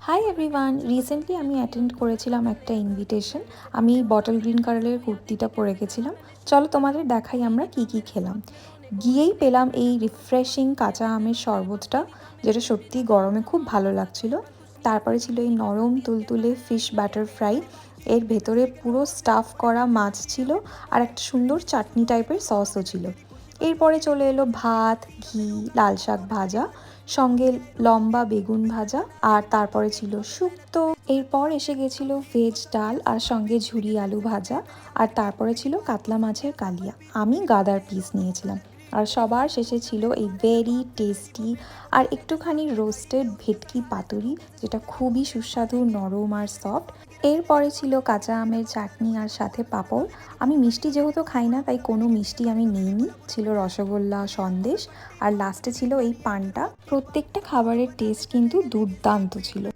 Hi everyone, recently আমি attend করেছিলাম একটা ইনভিটেশন। আমি বটল গ্রিন কালারের কুর্তিটা পরে গেছিলাম। চলো তোমাদের দেখাই আমরা কি কি খেলাম। গিয়েই পেলাম এই রিফ্রেশিং কাঁচা আমের শরবতটা, যেটা সত্যি গরমে খুব ভালো লাগছিল। তারপরে ছিল এই নরম তুলতুলে ফিশ বাটার ফ্রাই, এর ভেতরে পুরো স্টাফ করা মাছ ছিল আর একটা সুন্দর চাটনি টাইপের সসও ছিল। এরপরে চলে এলো ভাত, ঘি, লাল শাক ভাজা, সঙ্গে লম্বা বেগুন ভাজা, আর তারপরে ছিল শুক্তো। এরপর এসে গেছিল ভেজ ডাল আর সঙ্গে ঝুরি আলু ভাজা, আর তারপরে ছিল কাতলা মাছের কালিয়া। আমি গাদার পিস নিয়েছিলাম। আর সবার শেষে ছিল এই ভেরি টেস্টি আর একটুখানি রোস্টেড ভেটকি পাতুরি, যেটা খুবই সুস্বাদু, নরম আর সফট। এরপরে ছিল কাঁচা আমের চাটনি আর সাথে পাঁপড়। আমি মিষ্টি যেহেতু খাই না, তাই কোনো মিষ্টি আমি নিইনি। ছিল রসগোল্লা, সন্দেশ, আর লাস্টে ছিল এই পানটা। প্রত্যেকটা খাবারের টেস্ট কিন্তু দুর্দান্ত ছিল।